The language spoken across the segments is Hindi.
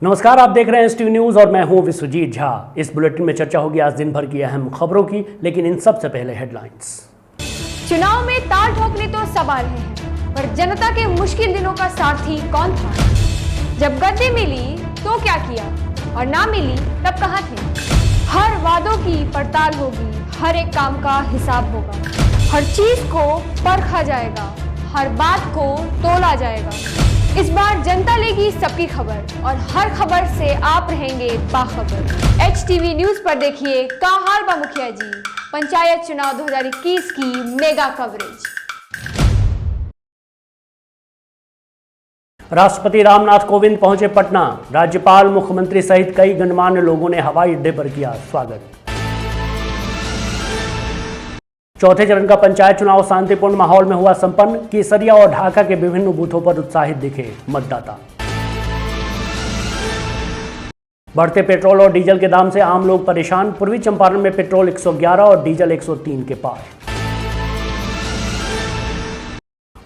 नमस्कार, आप देख रहे हैं एसटीवी न्यूज और मैं हूं विश्वजीत झा। इस बुलेटिन में चर्चा होगी आज दिन भर की अहम खबरों की, लेकिन इन सबसे पहले हेडलाइंस। चुनाव में ताल ठोकने तो सब आ रहे हैं, पर जनता के मुश्किल दिनों का सारथी कौन था? जब गद्दी मिली तो क्या किया और ना मिली तब कहां थे? हर वादों की पड़ताल होगी, हर एक काम का हिसाब होगा, हर चीज को परखा जाएगा, हर बात को तोला जाएगा। इस बार जनता लेगी सबकी खबर और हर खबर से आप रहेंगे बाखबर। एचटीवी न्यूज पर देखिए का हाल बा मुखिया जी, पंचायत चुनाव 2021 की मेगा कवरेज। राष्ट्रपति रामनाथ कोविंद पहुंचे पटना। राज्यपाल, मुख्यमंत्री सहित कई गणमान्य लोगों ने हवाई अड्डे पर किया स्वागत। चौथे चरण का पंचायत चुनाव शांतिपूर्ण माहौल में हुआ संपन्न। केसरिया और ढाका के विभिन्न बूथों पर उत्साहित दिखे मतदाता। बढ़ते पेट्रोल और डीजल के दाम से आम लोग परेशान। पूर्वी चंपारण में पेट्रोल 111 और डीजल 103 के पार।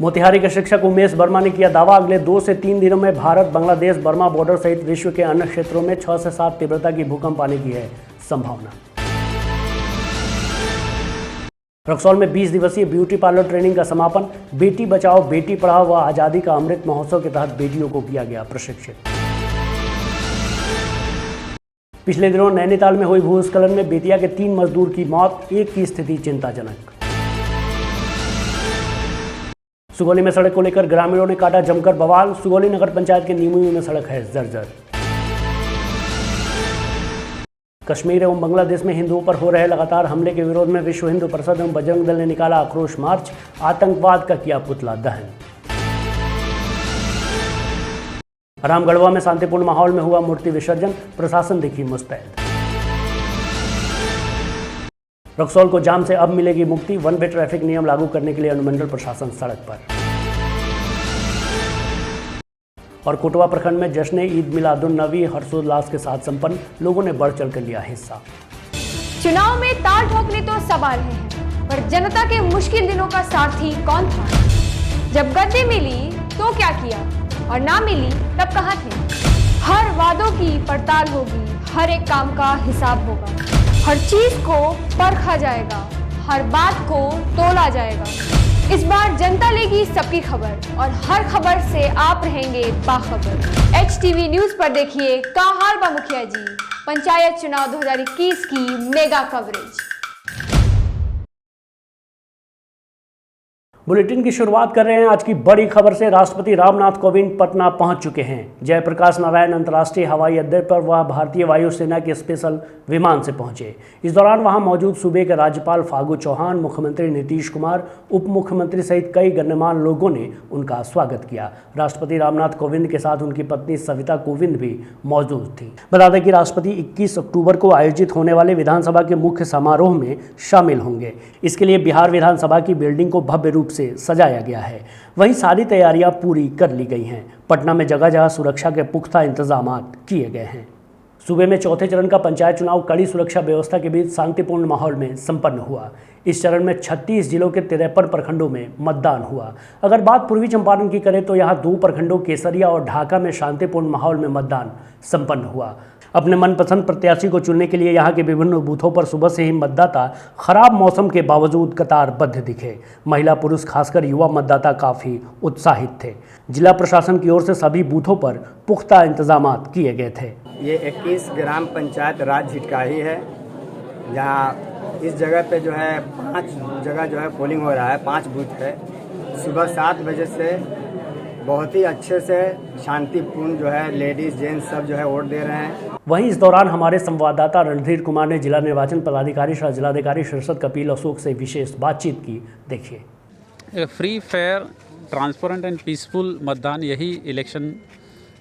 मोतिहारी के शिक्षक उमेश वर्मा ने किया दावा, अगले 2 से 3 दिनों में भारत बांग्लादेश बर्मा बॉर्डर सहित विश्व के अन्य क्षेत्रों में 6 से 7 तीव्रता की भूकंप आने की है संभावना। रक्सौल में 20 दिवसीय ब्यूटी पार्लर ट्रेनिंग का समापन। बेटी बचाओ बेटी पढ़ाओ व आजादी का अमृत महोत्सव के तहत बेटियों को किया गया प्रशिक्षित। पिछले दिनों नैनीताल में हुई भूस्खलन में बेतिया के 3 मजदूर की मौत, एक की स्थिति चिंताजनक। सुगौली में सड़क को लेकर ग्रामीणों ने काटा जमकर बवाल। सुगौली नगर पंचायत के निमुई में सड़क है जर्जर। कश्मीर एवं बांग्लादेश में हिंदुओं पर हो रहे लगातार हमले के विरोध में विश्व हिंदू परिषद एवं बजरंग दल ने निकाला आक्रोश मार्च। आतंकवाद का किया पुतला दहन। रामगढ़वा में शांतिपूर्ण माहौल में हुआ मूर्ति विसर्जन, प्रशासन दिखी मुस्तैद। रक्सौल को जाम से अब मिलेगी मुक्ति, वन वे ट्रैफिक नियम लागू करने के लिए अनुमंडल प्रशासन सड़क पर। और कोटवा प्रखंड में जश्न ईद मिलादुन नबी हर्षोल्लास के साथ संपन्न, लोगों ने बढ़ चढ़कर लिया हिस्सा। चुनाव में ताल ठोकने तो सब आ रहे हैं, पर जनता के मुश्किल दिनों का सारथी कौन था? जब गद्दी मिली तो क्या किया और ना मिली तब कहां थे? हर वादों की पड़ताल होगी, हर एक काम का हिसाब होगा, हर चीज को परखा जाएगा, हर बात को तोला जाएगा। इस बार जनता लेगी सबकी खबर और हर खबर से आप रहेंगे बाखबर। एचटीवी न्यूज पर देखिए का हाल बा मुखिया जी, पंचायत चुनाव 2021 की मेगा कवरेज। बुलेटिन की शुरुआत कर रहे हैं आज की बड़ी खबर से। राष्ट्रपति रामनाथ कोविंद पटना पहुंच चुके हैं। जयप्रकाश नारायण अंतर्राष्ट्रीय हवाई अड्डे पर वह भारतीय वायुसेना के स्पेशल विमान से पहुंचे। इस दौरान वहां मौजूद सूबे के राज्यपाल फागू चौहान, मुख्यमंत्री नीतीश कुमार, उप मुख्यमंत्री सहित कई गण्यमान्य लोगों ने उनका स्वागत किया। राष्ट्रपति रामनाथ कोविंद के साथ उनकी पत्नी सविता कोविंद भी मौजूद थी। बता दें कि राष्ट्रपति 21 अक्टूबर को आयोजित होने वाले विधानसभा के मुख्य समारोह में शामिल होंगे। इसके लिए बिहार विधानसभा की बिल्डिंग को भव्य रूप से सजाया गया है। वहीं सारी तैयारियां पूरी कर ली गई हैं। पटना में जगह जगह सुरक्षा के पुख्ता इंतजाम किए गए हैं। सूबे में चौथे चरण का पंचायत चुनाव कड़ी सुरक्षा व्यवस्था के बीच शांतिपूर्ण माहौल में संपन्न हुआ। इस चरण में 36 जिलों के 53 प्रखंडों में मतदान हुआ। अगर बात पूर्वी चंपारण की करें तो यहाँ 2 प्रखंडों केसरिया और ढाका में शांतिपूर्ण माहौल में मतदान संपन्न हुआ। अपने मनपसंद प्रत्याशी को चुनने के लिए यहाँ के विभिन्न बूथों पर सुबह से ही मतदाता खराब मौसम के बावजूद कतारबद्ध दिखे। महिला पुरुष खासकर युवा मतदाता काफ़ी उत्साहित थे। जिला प्रशासन की ओर से सभी बूथों पर पुख्ता इंतजाम किए गए थे। ये 21 ग्राम पंचायत राज झिटकाही है, जहाँ इस जगह पे जो है 5 जगह जो है पोलिंग हो रहा है, 5 बूथ है। सुबह 7 बजे से बहुत ही अच्छे से शांतिपूर्ण जो है लेडीज जेंट्स सब जो है वोट दे रहे हैं। वहीं इस दौरान हमारे संवाददाता रणधीर कुमार ने जिला निर्वाचन पदाधिकारी सह जिलाधिकारी शीर्षद कपिल अशोक से विशेष बातचीत की। देखिए। Free fair transparent and peaceful मतदान, यही इलेक्शन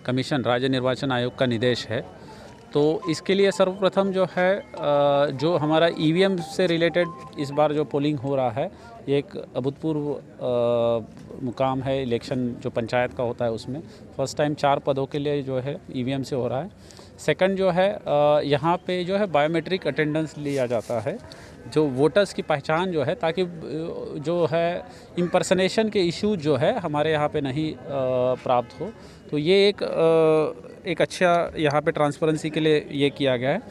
कमीशन राज्य निर्वाचन आयोग का निर्देश है। तो इसके लिए सर्वप्रथम जो है जो हमारा ईवीएम से रिलेटेड इस बार जो पोलिंग हो रहा है, ये एक अभूतपूर्व मुकाम है इलेक्शन जो पंचायत का होता है उसमें। फर्स्ट टाइम 4 पदों के लिए जो है ईवीएम से हो रहा है। सेकंड जो है यहाँ पे जो है बायोमेट्रिक अटेंडेंस लिया जाता है। जो वोटर्स की पहचान जो है, ताकि जो है इम्पर्सनेशन के इश्यूज जो है हमारे यहाँ पे नहीं प्राप्त हो। तो ये एक अच्छा यहाँ पे ट्रांसपेरेंसी के लिए ये किया गया है।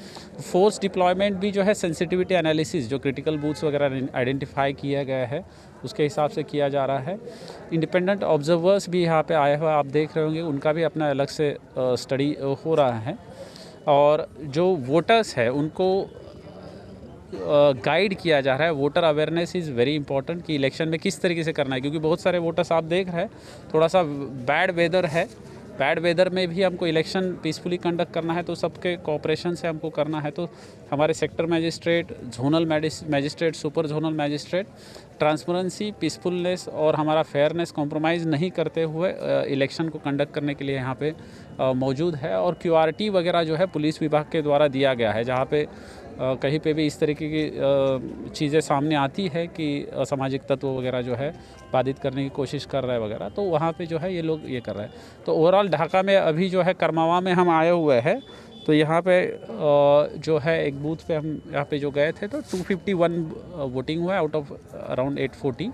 फोर्स डिप्लॉयमेंट भी जो है सेंसिटिविटी एनालिसिस, जो क्रिटिकल बूथ्स वगैरह आइडेंटिफाई किया गया है उसके हिसाब से किया जा रहा है। इंडिपेंडेंट ऑब्जर्वर्स भी यहाँ पे आए हुए आप देख रहे होंगे, उनका भी अपना अलग से स्टडी हो रहा है। और जो वोटर्स है उनको गाइड किया जा रहा है। Voter awareness is very important कि इलेक्शन में किस तरीके से करना है, क्योंकि बहुत सारे वोटर्स आप देख रहे हैं थोड़ा सा बैड वेदर है, बैड वेदर में भी हमको इलेक्शन पीसफुली कंडक्ट करना है, तो सबके कोऑपरेशन से हमको करना है। तो हमारे sector magistrate, zonal magistrate, super zonal magistrate transparency, peacefulness और हमारा फेयरनेस कॉम्प्रोमाइज़ नहीं करते हुए इलेक्शन को कंडक्ट करने के लिए यहाँ पे मौजूद है। और QRT वगैरह जो है पुलिस विभाग के द्वारा दिया गया है, जहाँ पे कहीं पे भी इस तरीके की चीज़ें सामने आती है कि असामाजिक तत्व वगैरह जो है बाधित करने की कोशिश कर रहा है वगैरह, तो वहाँ पे जो है ये लोग ये कर रहे हैं। तो ओवरऑल ढाका में अभी जो है करमावा में हम आए हुए हैं, तो यहाँ पे जो है एक बूथ पे हम यहाँ पे जो गए थे तो 251 वोटिंग हुआ आउट ऑफ अराउंड 840,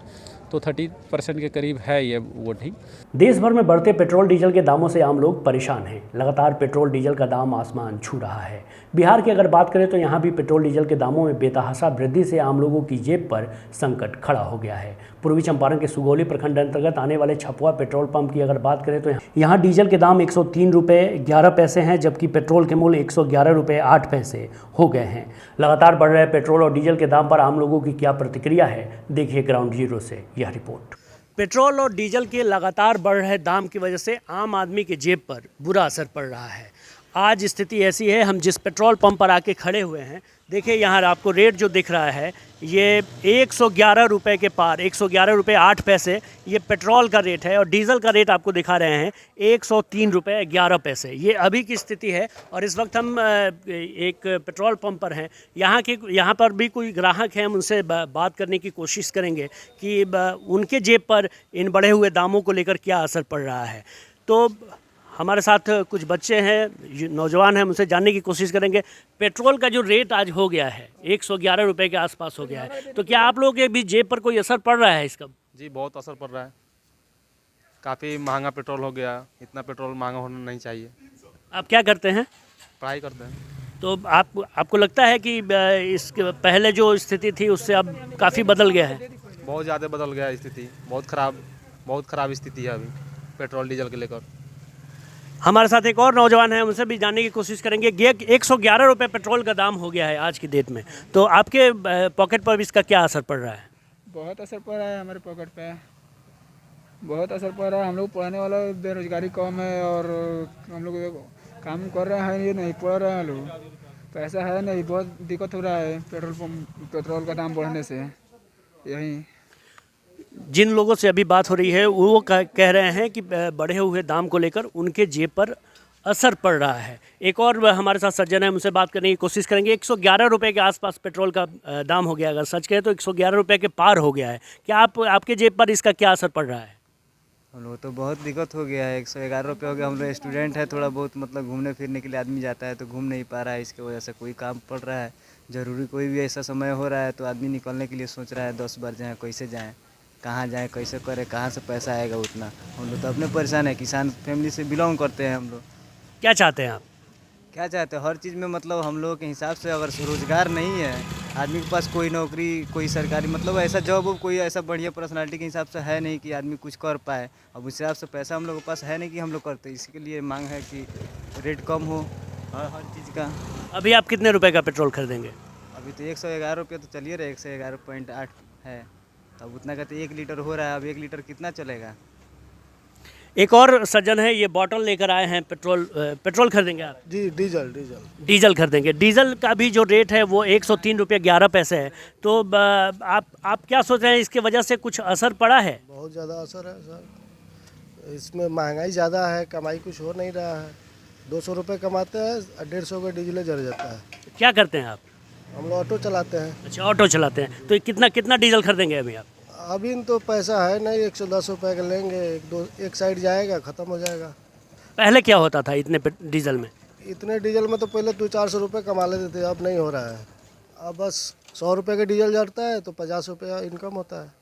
तो 30% के करीब है ये वोटिंग। देश भर में बढ़ते पेट्रोल डीजल के दामों से आम लोग परेशान हैं। लगातार पेट्रोल डीजल का दाम आसमान छू रहा है। बिहार की अगर बात करें तो यहाँ भी पेट्रोल डीजल के दामों में बेतहाशा वृद्धि से आम लोगों की जेब पर संकट खड़ा हो गया है। पूर्वी चंपारण के सुगौली प्रखंड अंतर्गत आने वाले छपुआ पेट्रोल पंप की अगर बात करें तो यहाँ डीजल के दाम 103 रुपये 11 पैसे हैं, जबकि पेट्रोल के मूल्य 111 रुपये 8 पैसे हो गए हैं। लगातार बढ़ रहे पेट्रोल और डीजल के दाम पर आम लोगों की क्या प्रतिक्रिया है, देखिए ग्राउंड जीरो से यह रिपोर्ट। पेट्रोल और डीजल के लगातार बढ़ रहे दाम की वजह से आम आदमी की जेब पर बुरा असर पड़ रहा है। आज स्थिति ऐसी है, हम जिस पेट्रोल पंप पर आके खड़े हुए हैं, देखिए यहाँ आपको रेट जो दिख रहा है ये 111 रुपये के पार, 111 रुपये 8 पैसे ये पेट्रोल का रेट है, और डीजल का रेट आपको दिखा रहे हैं 103 रुपये 11 पैसे। ये अभी की स्थिति है। और इस वक्त हम एक पेट्रोल पंप पर हैं। यहाँ पर भी कोई ग्राहक हैं, हम उनसे बात करने की कोशिश करेंगे कि उनके जेब पर इन बढ़े हुए दामों को लेकर क्या असर पड़ रहा है। तो हमारे साथ कुछ बच्चे हैं, नौजवान हैं, उनसे जानने की कोशिश करेंगे। पेट्रोल का जो रेट आज हो गया है 111 रुपये के आसपास हो गया है, तो क्या आप लोगों के भी जेब पर कोई असर पड़ रहा है इसका? जी बहुत असर पड़ रहा है। काफ़ी महंगा पेट्रोल हो गया। इतना पेट्रोल महंगा होना नहीं चाहिए। आप क्या करते हैं? पढ़ाई करते हैं। तो आपको लगता है कि इसके पहले जो स्थिति थी उससे अब काफ़ी बदल गया है? बहुत ज़्यादा बदल गया है स्थिति। बहुत ख़राब स्थिति है अभी पेट्रोल डीजल के लेकर। हमारे साथ एक और नौजवान है, उनसे भी जानने की कोशिश करेंगे। ये 111 रुपये पेट्रोल का दाम हो गया है आज की डेट में, तो आपके पॉकेट पर भी इसका क्या असर पड़ रहा है? बहुत असर पड़ रहा है हमारे पॉकेट पे, बहुत असर पड़ रहा है। हम लोग पढ़ने वाला बेरोजगारी कम है, और हम लोग काम कर रहे हैं, ये नहीं पढ़ रहे हैं लोग, पैसा है नहीं, बहुत दिक्कत हो रहा है पेट्रोल का दाम बढ़ने से। यही जिन लोगों से अभी बात हो रही है वो कह रहे हैं कि बढ़े हुए दाम को लेकर उनके जेब पर असर पड़ रहा है। एक और हमारे साथ सज्जन है, उनसे बात करने की कोशिश करेंगे। 111 रुपये के आसपास पेट्रोल का दाम हो गया, अगर सच कहें तो 111 रुपये के पार हो गया है। क्या आपके जेब पर इसका क्या असर पड़ रहा है? हम लोग तो बहुत दिक्कत हो गया है। 111 रुपये हो गया। हम लोग स्टूडेंट है, थोड़ा बहुत मतलब घूमने फिरने के लिए आदमी जाता है तो घूम नहीं पा रहा है, इसकी वजह से कोई काम पड़ रहा है ज़रूरी। कोई भी ऐसा समय हो रहा है तो आदमी निकलने के लिए सोच रहा है 10 बार जाएँ, कैसे जाएँ, कहाँ जाएँ, कैसे करें, कहाँ से पैसा आएगा उतना। हम लोग तो अपने परेशान है, किसान फैमिली से बिलोंग करते हैं हम लोग। क्या चाहते हैं आप? क्या चाहते हैं हर चीज़ में, मतलब हम लोगों के हिसाब से अगर रोज़गार नहीं है, आदमी के पास कोई नौकरी, कोई सरकारी मतलब ऐसा जॉब, कोई ऐसा बढ़िया पर्सनालिटी के हिसाब से है नहीं कि आदमी कुछ कर पाए। अब उस हिसाब से पैसा हम लोग के पास है नहीं कि हम लोग करते। इसके लिए मांग है कि रेट कम हो हर चीज़ का। अभी आप कितने रुपए का पेट्रोल खरीदेंगे? अभी तो 111 रुपये तो चलिए रहे, 111.8 है, तब उतना का तो 1 लीटर हो रहा है। अब 1 लीटर कितना चलेगा? एक और सज्जन है, ये बॉटल लेकर आए हैं। पेट्रोल खरीदेंगे आप? जी डीजल खरीदेंगे। डीजल का भी जो रेट है वो 103 रुपये 11 पैसे है। तो आप क्या सोच रहे हैं, इसके वजह से कुछ असर पड़ा है? बहुत ज़्यादा असर है सर। इसमें महंगाई ज़्यादा है, कमाई कुछ हो नहीं रहा है। 200 रुपये कमाते हैं, 150 का डीजल जल जाता है। क्या करते हैं आप? हम लोग ऑटो चलाते हैं। अच्छा, ऑटो चलाते हैं। तो कितना डीजल खरीदेंगे अभी आप? अभी तो पैसा है नहीं, 110 रुपये का लेंगे, एक साइड जाएगा, ख़त्म हो जाएगा। पहले क्या होता था इतने डीजल में? इतने डीजल में तो पहले 200-400 रुपये कमा लेते थे, अब नहीं हो रहा है। अब बस 100 रुपये का डीजल जलता है तो 50 रुपये इनकम होता है।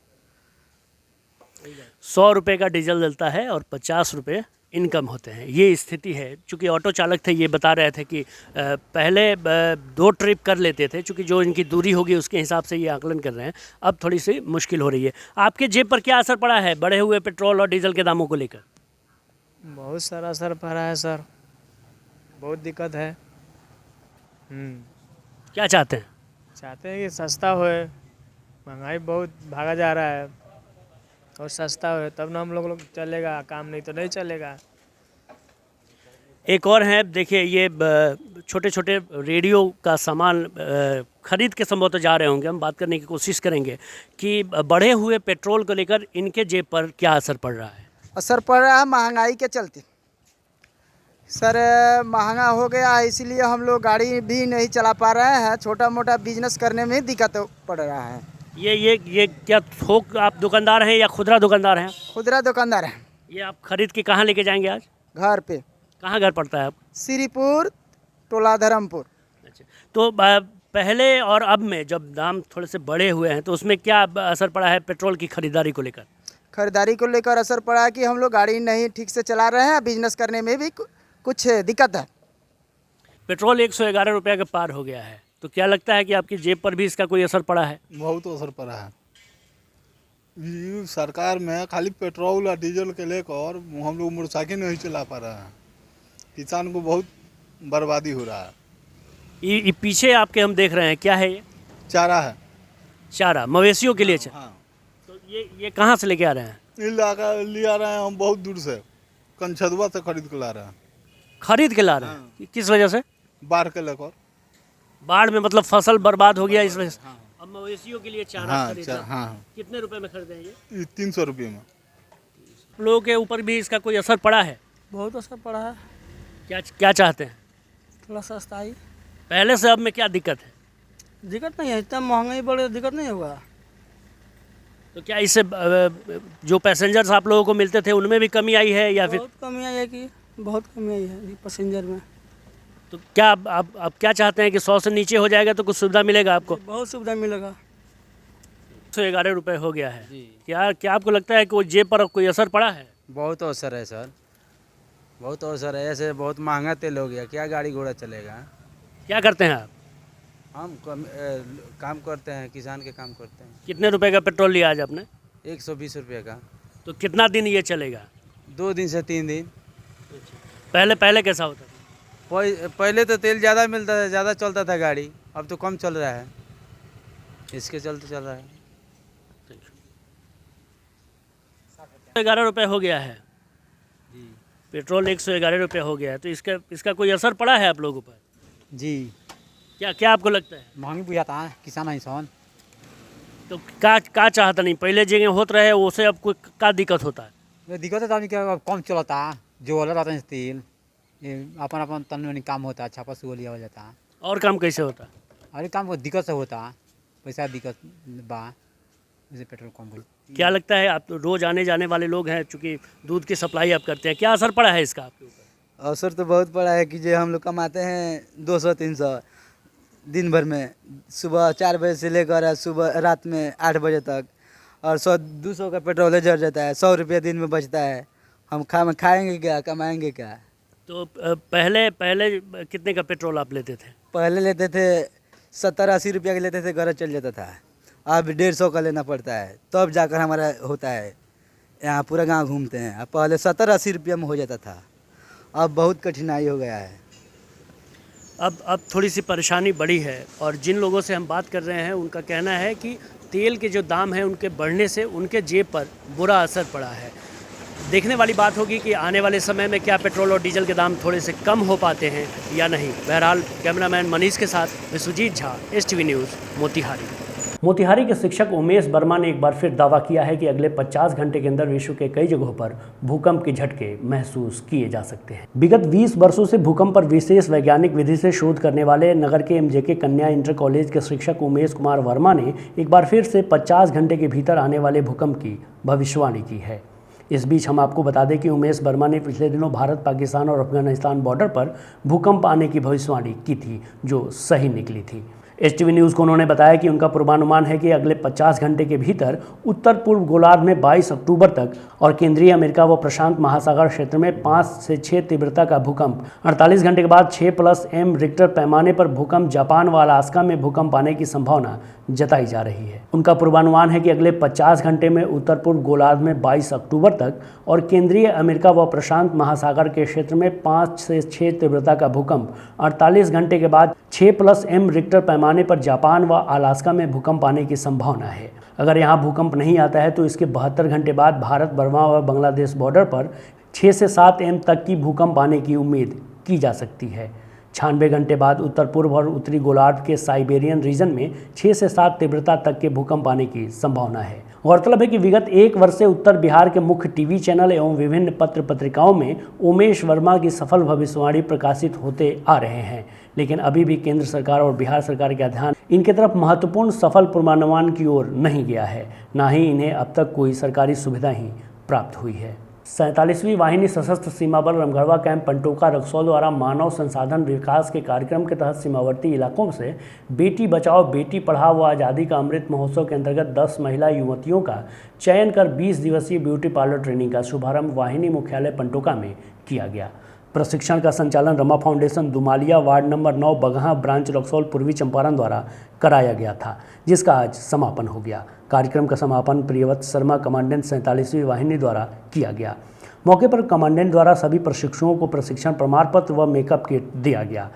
100 रुपये का डीजल जलता है और 50 रुपये इनकम होते हैं, ये स्थिति है। चूँकि ऑटो चालक थे, ये बता रहे थे कि पहले 2 ट्रिप कर लेते थे, चूँकि जो इनकी दूरी होगी उसके हिसाब से ये आकलन कर रहे हैं, अब थोड़ी सी मुश्किल हो रही है। आपके जेब पर क्या असर पड़ा है बढ़े हुए पेट्रोल और डीजल के दामों को लेकर? बहुत सारा असर पड़ा है सर, बहुत दिक्कत है। क्या चाहते हैं? चाहते हैं कि सस्ता होए, महंगाई बहुत भागा जा रहा है, और सस्ता होए तब ना हम लोग चलेगा काम, नहीं तो नहीं चलेगा। एक और है, देखिए ये छोटे छोटे रेडियो का सामान खरीद के संभवतः जा रहे होंगे। हम बात करने की कोशिश करेंगे कि बढ़े हुए पेट्रोल को लेकर इनके जेब पर क्या असर पड़ रहा है। असर पड़ रहा है महंगाई के चलते सर, महंगा हो गया है, इसीलिए हम लोग गाड़ी भी नहीं चला पा रहे हैं। छोटा मोटा बिजनेस करने में दिक्कत पड़ रहा है। ये क्या थोक आप दुकानदार हैं या खुदरा दुकानदार हैं? खुदरा दुकानदार है। ये आप खरीद के कहाँ लेके जाएंगे आज? घर पे। कहाँ घर पड़ता है आप? श्रीपुर, टोला धर्मपुर। अच्छा, तो पहले और अब में जब दाम थोड़े से बढ़े हुए हैं तो उसमें क्या असर पड़ा है पेट्रोल की खरीदारी को लेकर? खरीदारी को लेकर असर पड़ा है कि हम लोग गाड़ी नहीं ठीक से चला रहे हैं, बिजनेस करने में भी कुछ दिक्कत है। पेट्रोल 111 रुपये के पार हो गया है, तो क्या लगता है कि आपकी जेब पर भी इसका कोई असर पड़ा है? बहुत असर पड़ा है। ये सरकार में खाली पेट्रोल और डीजल के लेकर हम लोग मोटरसाइकिल नहीं चला पा रहे हैं, किसान को बहुत बर्बादी हो रहा है। ये पीछे आपके हम देख रहे हैं, क्या है ये? चारा है। चारा मवेशियों के लिए? हाँ। तो ये कहाँ से लेके आ रहे हैं? ले आ रहे हैं हम बहुत दूर से, कंछदवा से खरीद के ला रहे हैं। खरीद के ला रहे हैं? किस वजह से? बाढ़ के लेकर। बाढ़ में मतलब फसल बर्बाद हो गया इस वजह से? अब मवेशियों के लिए चारा खरीदा। हाँ। कितने रुपए में खरीदे हैं ये? 300 रुपये में। लोगों के ऊपर भी इसका कोई असर पड़ा है? बहुत असर पड़ा है। क्या चाहते हैं? थोड़ा सस्ताई। पहले से अब में क्या दिक्कत है? दिक्कत नहीं है, इतना महंगाई बढ़े दिक्कत नहीं होगा। तो क्या इससे जो पैसेंजर्स आप लोगों को मिलते थे उनमें भी कमी आई है या फिर? बहुत कमी आई है कि बहुत कमी आई है पैसेंजर में। तो क्या आप क्या चाहते हैं कि 100 से नीचे हो जाएगा तो कुछ सुविधा मिलेगा आपको? बहुत सुविधा मिलेगा। 111 रुपये हो गया है। क्या आपको लगता है कि वो जेब पर कोई असर पड़ा है? बहुत असर है सर, बहुत असर है। ऐसे बहुत महंगा तेल हो गया, क्या गाड़ी घोड़ा चलेगा। क्या करते हैं आप? हम काम करते हैं, किसान के काम करते हैं। कितने रुपए का पेट्रोल लिया आज आपने? 120 रुपये का। तो कितना दिन ये चलेगा? 2 दिन से 3 दिन। पहले कैसा होता था? पहले तो तेल ज़्यादा मिलता था, ज़्यादा चलता था गाड़ी, अब तो कम चल रहा है, इसके चलते चल रहा है। 111 रुपये हो गया है जी, पेट्रोल 111 रुपये हो गया है, तो इसका कोई असर पड़ा है आप लोगों पर? जी। क्या आपको लगता है? महंगी बुझाता है किसान इंसान। तो का चाहता नहीं पहले जगह होते रहे उसे अब कोई का दिक्कत होता है? दिक्कत है क्या, कम चलता है, जो वाला रहता है तेल, ये अपन तन में काम होता है, छापा सुबह लिया जाता है। और काम कैसे होता है? अरे काम को दिक्कत से होता है, पैसा दिक्कत बा, जैसे पेट्रोल कम हो। क्या लगता है, आप तो रोज आने जाने वाले लोग हैं, चूँकि दूध की सप्लाई आप करते हैं, क्या असर पड़ा है इसका आपके ऊपर? असर तो बहुत पड़ा है कि जो हम लोग कमाते हैं 200-300 दिन भर में, सुबह 4 बजे से लेकर सुबह रात में 8 बजे तक, और 100-200 का पेट्रोल जल जाता है। 100 रुपये दिन में बचता है, हम खाएंगे क्या, कमाएंगे क्या? तो पहले कितने का पेट्रोल आप लेते थे? पहले लेते थे 70-80 रुपये का लेते थे, घर चल जाता था। अब 150 का लेना पड़ता है, तब जाकर हमारा होता है। यहाँ पूरा गांव घूमते हैं, अब पहले 70-80 रुपये में हो जाता था, अब बहुत कठिनाई हो गया है। अब थोड़ी सी परेशानी बढ़ी है, और जिन लोगों से हम बात कर रहे हैं उनका कहना है कि तेल के जो दाम हैं उनके बढ़ने से उनके जेब पर बुरा असर पड़ा है। देखने वाली बात होगी कि आने वाले समय में क्या पेट्रोल और डीजल के दाम थोड़े से कम हो पाते हैं या नहीं। बहरहाल कैमरामैन मनीष के साथ विश्वजीत झा, STV न्यूज़, मोतिहारी। मोतिहारी के शिक्षक उमेश वर्मा ने एक बार फिर दावा किया है कि अगले 50 घंटे के अंदर विश्व के कई जगहों पर भूकंप के झटके महसूस किए जा सकते हैं। विगत 20 वर्षों से भूकंप पर विशेष वैज्ञानिक विधि से शोध करने वाले नगर के MJK कन्या इंटर कॉलेज के शिक्षक उमेश कुमार वर्मा ने एक बार फिर से 50 घंटे के भीतर आने वाले भूकंप की भविष्यवाणी की है। इस बीच हम आपको बता दें कि उमेश वर्मा ने पिछले दिनों भारत, पाकिस्तान और अफगानिस्तान बॉर्डर पर भूकंप आने की भविष्यवाणी की थी, जो सही निकली थी। एसटीवी न्यूज़ को उन्होंने बताया कि उनका पूर्वानुमान है कि अगले 50 घंटे के भीतर उत्तर पूर्व गोलार्ध में 22 अक्टूबर तक और केंद्रीय अमेरिका व प्रशांत महासागर क्षेत्र में 5 से 6 तीव्रता का भूकंप, 48 घंटे के बाद 6+M रिक्टर पैमाने पर भूकंप जापान व अलास्का में भूकंप आने की संभावना जताई जा रही है। उनका पूर्वानुमान है कि अगले 50 घंटे में उत्तर पूर्व गोलार्ध में 22 अक्टूबर तक और केंद्रीय अमेरिका व प्रशांत महासागर के क्षेत्र में 5 से 6 तीव्रता का भूकंप, 48 घंटे के बाद 6+M रिक्टर पैमाने पर जापान व अलास्का में भूकंप आने की संभावना है। अगर यहाँ भूकंप नहीं आता है तो इसके 72 घंटे बाद भारत, बर्मा और बांग्लादेश बॉर्डर पर 6 से 7M तक की भूकंप आने की उम्मीद की जा सकती है। 96 घंटे बाद उत्तर पूर्व और उत्तरी गोलार्ध के साइबेरियन रीजन में 6 से 7 तीव्रता तक के भूकंप आने की संभावना है। गौरतलब है कि विगत 1 वर्ष से उत्तर बिहार के मुख्य टीवी चैनल एवं विभिन्न पत्र पत्रिकाओं में उमेश वर्मा की सफल भविष्यवाणी प्रकाशित होते आ रहे हैं, लेकिन अभी भी केंद्र सरकार और बिहार सरकार का ध्यान इनके तरफ महत्वपूर्ण सफल पूर्वानुमान की ओर नहीं गया है, ना ही इन्हें अब तक कोई सरकारी सुविधा ही प्राप्त हुई है। 47वीं वाहिनी सशस्त्र सीमा बल रमगढ़वा कैंप पंटोका रक्सौल द्वारा मानव संसाधन विकास के कार्यक्रम के तहत सीमावर्ती इलाकों से बेटी बचाओ बेटी पढ़ाओ व आज़ादी का अमृत महोत्सव के अंतर्गत 10 महिला युवतियों का चयन कर 20 दिवसीय ब्यूटी पार्लर ट्रेनिंग का शुभारंभ वाहिनी मुख्यालय पंटोका में किया गया। प्रशिक्षण का संचालन Rama foundation Dumaliya ward number 9 Bagaha branch Raxaul पूर्वी चंपारण द्वारा कराया गया था, जिसका आज समापन हो गया। कार्यक्रम का समापन प्रियव्रत शर्मा कमांडेंट 47वीं वाहिनी द्वारा किया गया। मौके पर कमांडेंट द्वारा सभी प्रशिक्षुओं को प्रशिक्षण प्रमाण पत्र व मेकअप किट दिया गया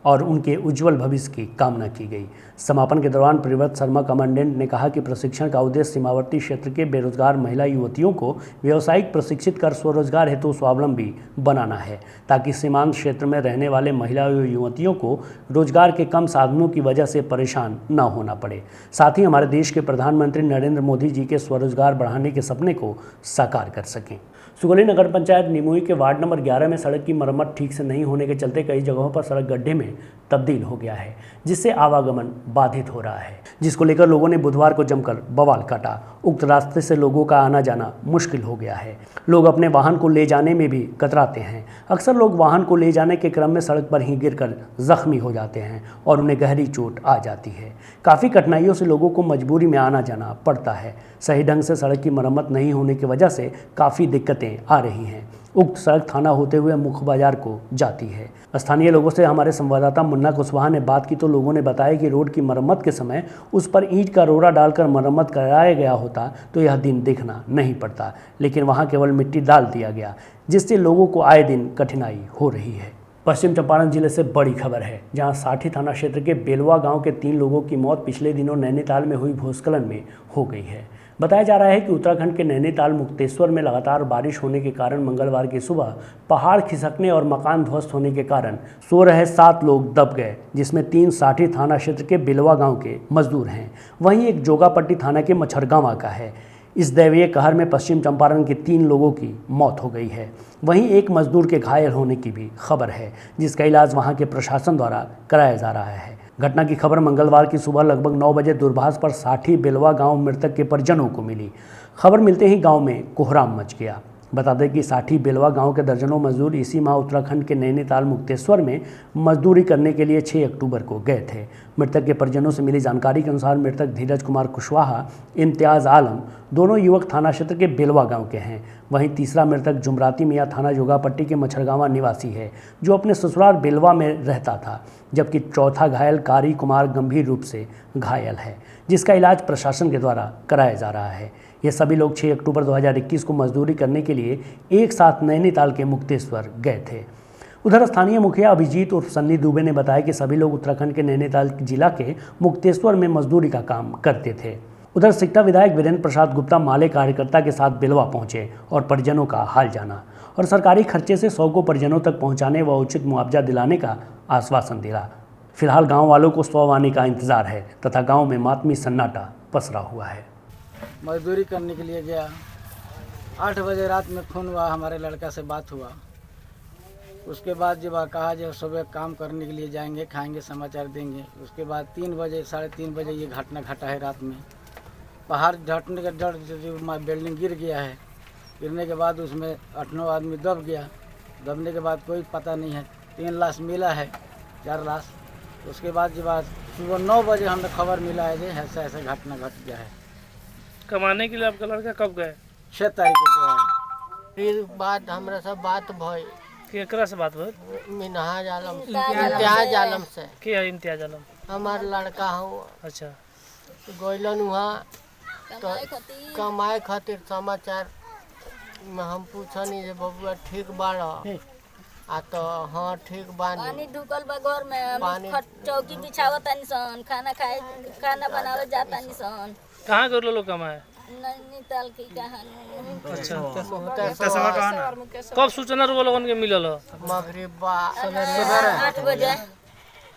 और उनके उज्जवल भविष्य की कामना की गई। समापन के दौरान प्रियव्रत शर्मा कमांडेंट ने कहा कि प्रशिक्षण का उद्देश्य सीमावर्ती क्षेत्र के बेरोजगार महिला युवतियों को व्यावसायिक प्रशिक्षित कर स्वरोजगार हेतु स्वावलंबी बनाना है, ताकि सीमांत क्षेत्र में रहने वाले महिला युवतियों को रोजगार के कम साधनों की वजह से परेशान न होना पड़े। साथ ही हमारे देश के प्रधानमंत्री नरेंद्र मोदी जी के स्वरोजगार बढ़ाने के सपने को साकार कर सकें। सुगौली नगर पंचायत निमुई के वार्ड नंबर 11 में सड़क की मरम्मत ठीक से नहीं होने के चलते कई जगहों पर सड़क गड्ढे में तब्दील हो गया है, जिससे आवागमन बाधित हो रहा है, जिसको लेकर लोगों ने बुधवार को जमकर बवाल काटा। उक्त रास्ते से लोगों का आना जाना मुश्किल हो गया है। लोग अपने वाहन को ले जाने में भी कतराते हैं। अक्सर लोग वाहन को ले जाने के क्रम में सड़क पर ही गिरकर जख्मी हो जाते हैं और उन्हें गहरी चोट आ जाती है। काफ़ी कठिनाइयों से लोगों को मजबूरी में आना जाना पड़ता है। सही ढंग से सड़क की मरम्मत नहीं होने की वजह से काफ़ी दिक्कतें आ रही हैं। उक्त सड़क थाना होते हुए मुख्य बाजार को जाती है। स्थानीय लोगों से हमारे संवाददाता मुन्ना कुशवाहा ने बात की तो लोगों ने बताया कि रोड की मरम्मत के समय उस पर ईंट का रोड़ा डालकर मरम्मत कराया गया होता तो यह दिन देखना नहीं पड़ता, लेकिन वहां केवल मिट्टी डाल दिया गया, जिससे लोगों को आए दिन कठिनाई हो रही है। पश्चिम चंपारण जिले से बड़ी खबर है, जहां साठी थाना क्षेत्र के बेलवा गांव के 3 लोगों की मौत पिछले दिनों नैनीताल में हुई भूस्खलन में हो गई है। बताया जा रहा है कि उत्तराखंड के नैनीताल मुक्तेश्वर में लगातार बारिश होने के कारण मंगलवार की सुबह पहाड़ खिसकने और मकान ध्वस्त होने के कारण सो रहे 7 लोग दब गए, जिसमें 3 साठी थाना क्षेत्र के बेलवा गांव के मजदूर हैं, वहीं एक जोगापट्टी थाना के मच्छरगांवा का है। इस दैवीय कहर में पश्चिम चंपारण के 3 लोगों की मौत हो गई है। वहीं एक मजदूर के घायल होने की भी खबर है, जिसका इलाज वहां के प्रशासन द्वारा कराया जा रहा है। घटना की खबर मंगलवार की सुबह लगभग 9 बजे दूरभाष पर साठी बेलवा गांव मृतक के परिजनों को मिली। खबर मिलते ही गांव में कोहराम मच गया। बता दें कि साठी बेलवा गांव के दर्जनों मजदूर इसी माह उत्तराखंड के नैनीताल मुक्तेश्वर में मजदूरी करने के लिए 6 अक्टूबर को गए थे। मृतक के परिजनों से मिली जानकारी के अनुसार मृतक धीरज कुमार कुशवाहा, इम्तियाज़ आलम दोनों युवक थाना क्षेत्र के बेलवा गांव के हैं। वहीं तीसरा मृतक जुमराती मियाँ थाना जोगापट्टी के मच्छरगांवा निवासी है, जो अपने ससुराल बेलवा में रहता था, जबकि चौथा घायल कारी कुमार गंभीर रूप से घायल है, जिसका इलाज प्रशासन के द्वारा कराया जा रहा है। ये सभी लोग 6 अक्टूबर 2021 को मजदूरी करने के लिए एक साथ नैनीताल के मुक्तेश्वर गए थे। उधर स्थानीय मुखिया अभिजीत उर्फ सन्नी दुबे ने बताया कि सभी लोग उत्तराखंड के नैनीताल जिला के मुक्तेश्वर में मजदूरी का काम करते थे। उधर सिकटा विधायक वीरेंद्र प्रसाद गुप्ता माले कार्यकर्ता के साथ बेलवा पहुंचे और परिजनों का हाल जाना और सरकारी खर्चे से 100 को परिजनों तक पहुंचाने व उचित मुआवजा दिलाने का आश्वासन दिया। फिलहाल गाँव वालों को 100 आने का इंतजार है तथा गाँव में मातमी सन्नाटा पसरा हुआ है। मजदूरी करने के लिए गया, 8 बजे रात में फ़ोन हुआ, हमारे लड़का से बात हुआ। उसके बाद जब कहा जब सुबह काम करने के लिए जाएंगे, खाएंगे, समाचार देंगे। उसके बाद 3 बजे 3:30 बजे ये घटना घटा है। रात में पहाड़ झटने के डर से बिल्डिंग गिर गया है। गिरने के बाद उसमें 8-9 आदमी दब गया। दबने के बाद कोई पता नहीं है। 3 लाश मिला है, 4 लाश उसके बाद जब सुबह 9 बजे हमें खबर मिला है कि ऐसा ऐसा घटना घट गया है। कमाने के लिए आपका लड़का कब गए? 6 तारीख को गया है। फिर बात हमरा सब बात भई केकरा से बात भइल? मिनहाज आलम इम्तियाज आलम से। के है इम्तियाज आलम? हमार लड़का हो। अच्छा। गइलन वहाँ तो कमाए खातिर समाचार में हम पूछनी जे बबुआ ठीक बाड़ आ तो हाँ ठीक बानी। पानी ढुकल बा घर में, चौकी बिछावत तानी सन, खाना बनावे जात तानी सन। कहाँ कर लोग कमाए? नैनीताल की कहानी। अच्छा। कब सूचना रुआ लोगन के मिलल? मगरिब 8 बजे।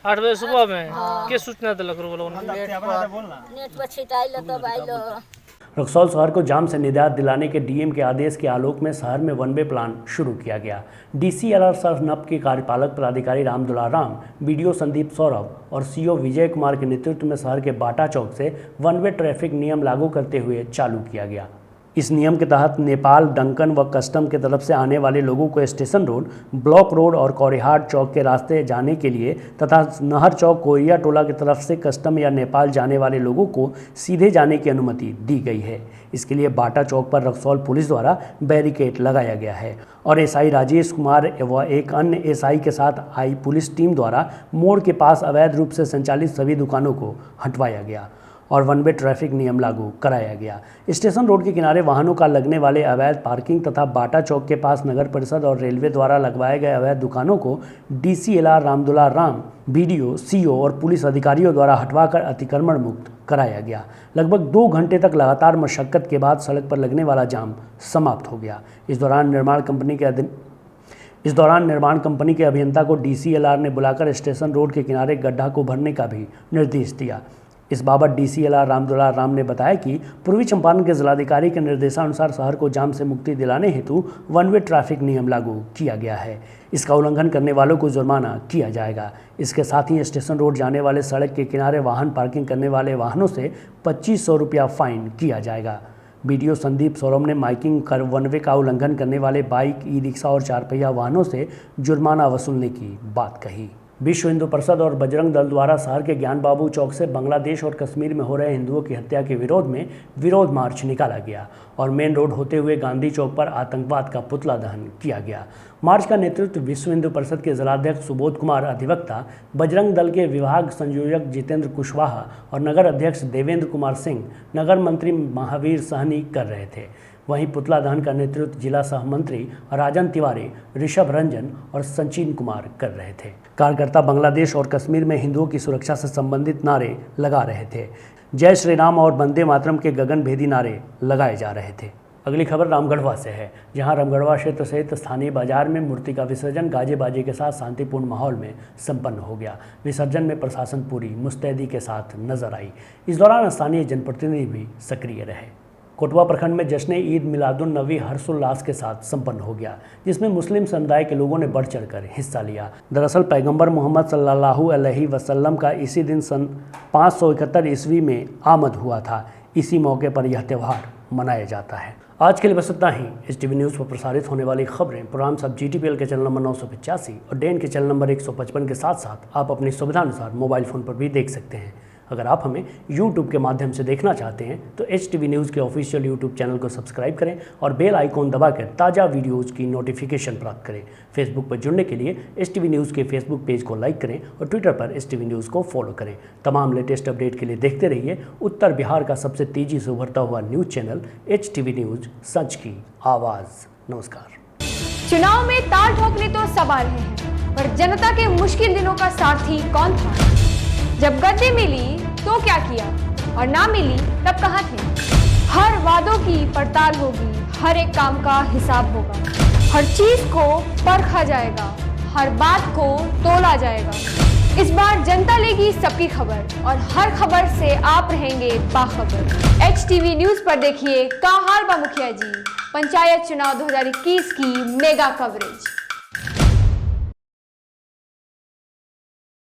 8 बजे सुबह में? के सूचना दिलक रुआ लोगन के? नेट पर छिटाइल तब आइल। रक्सौल शहर को जाम से निजात दिलाने के डीएम के आदेश के आलोक में शहर में वन वे प्लान शुरू किया गया। डीसीएलआर सरनप के कार्यपालक पदाधिकारी रामदुलार राम, बीडीओ संदीप सौरभ और सीओ विजय कुमार के नेतृत्व में शहर के बाटा चौक से वन वे ट्रैफिक नियम लागू करते हुए चालू किया गया। इस नियम के तहत नेपाल, डंकन व कस्टम के तरफ से आने वाले लोगों को स्टेशन रोड, ब्लॉक रोड और कौरिहाट चौक के रास्ते जाने के लिए तथा नहर चौक, कोरिया टोला की तरफ से कस्टम या नेपाल जाने वाले लोगों को सीधे जाने की अनुमति दी गई है। इसके लिए बाटा चौक पर रक्सौल पुलिस द्वारा बैरिकेड लगाया गया है और एसआई राजेश कुमार व एक अन्य एसआई के साथ आई पुलिस टीम द्वारा मोड़ के पास अवैध रूप से संचालित सभी दुकानों को हटवाया गया और वन वे ट्रैफिक नियम लागू कराया गया। स्टेशन रोड के किनारे वाहनों का लगने वाले अवैध पार्किंग तथा बाटा चौक के पास नगर परिषद और रेलवे द्वारा लगवाए गए अवैध दुकानों को DCLR Ramdular Ram, BDO, CO और पुलिस अधिकारियों द्वारा हटवाकर अतिक्रमण मुक्त कराया गया। लगभग 2 घंटे तक लगातार मशक्कत के बाद सड़क पर लगने वाला जाम समाप्त हो गया। इस दौरान निर्माण कंपनी के अभियंता को डीसीएलआर ने बुलाकर स्टेशन रोड के किनारे गड्ढा को भरने का भी निर्देश दिया। इस बाबत डीसीएलआर रामदुलार राम ने बताया कि पूर्वी चंपारण के जिलाधिकारी के निर्देशानुसार शहर को जाम से मुक्ति दिलाने हेतु वन वे ट्रैफिक नियम लागू किया गया है। इसका उल्लंघन करने वालों को जुर्माना किया जाएगा। इसके साथ ही स्टेशन रोड जाने वाले सड़क के किनारे वाहन पार्किंग करने वाले वाहनों से 2500 रुपया फाइन किया जाएगा। बीडीओ संदीप सौरभ ने माइकिंग कर वन वे का उल्लंघन करने वाले बाइक, ई रिक्शा और 4 पहिया वाहनों से जुर्माना वसूलने की बात कही। विश्व हिंदू परिषद और बजरंग दल द्वारा शहर के ज्ञान बाबू चौक से बांग्लादेश और कश्मीर में हो रहे हिंदुओं की हत्या के विरोध में विरोध मार्च निकाला गया और मेन रोड होते हुए गांधी चौक पर आतंकवाद का पुतला दहन किया गया। मार्च का नेतृत्व विश्व हिंदू परिषद के जिलाध्यक्ष सुबोध कुमार, अधिवक्ता बजरंग दल के विभाग संयोजक जितेंद्र कुशवाहा और नगर अध्यक्ष देवेंद्र कुमार सिंह, नगर मंत्री महावीर सहनी कर रहे थे। वहीं पुतला दहन का नेतृत्व जिला सहमंत्री राजन तिवारी, ऋषभ रंजन और संचिन कुमार कर रहे थे। कार्यकर्ता बांग्लादेश और कश्मीर में हिंदुओं की सुरक्षा से संबंधित नारे लगा रहे थे। जय श्री राम और वंदे मातरम के गगनभेदी नारे लगाए जा रहे थे। अगली खबर रामगढ़वा से है, जहां रामगढ़वा क्षेत्र सहित स्थानीय बाजार में मूर्ति का विसर्जन गाजे बाजे के साथ शांतिपूर्ण माहौल में संपन्न हो गया। विसर्जन में प्रशासन पूरी मुस्तैदी के साथ नजर आई। इस दौरान स्थानीय जनप्रतिनिधि भी सक्रिय रहे। कोटवा प्रखंड में जश्न ईद मिलादुन नबी हर्षोल्लास के साथ संपन्न हो गया, जिसमें मुस्लिम समुदाय के लोगों ने बढ़ चढ़कर हिस्सा लिया। दरअसल पैगंबर मोहम्मद सल्लल्लाहु अलैहि वसल्लम का इसी दिन सन 571 ईस्वी में आमद हुआ था। इसी मौके पर यह त्यौहार मनाया जाता है। आज के लिए बस इतना ही। HTV न्यूज़ पर प्रसारित होने वाली खबरें प्रोग्राम सब GTPL के चैनल नंबर 985 और डेन के चैनल नंबर 155 के साथ साथ आप अपनी सुविधानुसार मोबाइल फ़ोन पर भी देख सकते हैं। अगर आप हमें YouTube के माध्यम से देखना चाहते हैं तो HTV न्यूज़ के ऑफिशियल YouTube चैनल को सब्सक्राइब करें और बेल आइकॉन दबाकर ताज़ा वीडियोज़ की नोटिफिकेशन प्राप्त करें। फेसबुक पर जुड़ने के लिए HTV न्यूज़ के फेसबुक पेज को लाइक करें और ट्विटर पर HTV न्यूज़ को फॉलो करें। तमाम लेटेस्ट अपडेट के लिए देखते रहिए उत्तर बिहार का सबसे तेज़ी से उभरता हुआ न्यूज़ चैनल HTV न्यूज़, सच की आवाज़। नमस्कार। चुनाव में ताल ठोकने तो सब आ रहे हैं, पर जनता के मुश्किल दिनों का सारथी कौन था? जब गद्दी मिली तो क्या किया और ना मिली तब कहाँ थे? हर वादों की पड़ताल होगी, हर एक काम का हिसाब होगा, हर चीज को परखा जाएगा, हर बात को तोला जाएगा। इस बार जनता लेगी सबकी खबर और हर खबर से आप रहेंगे बाखबर। HTV न्यूज़ पर देखिए का हाल बा मुखिया जी, पंचायत चुनाव 2021 की मेगा कवरेज।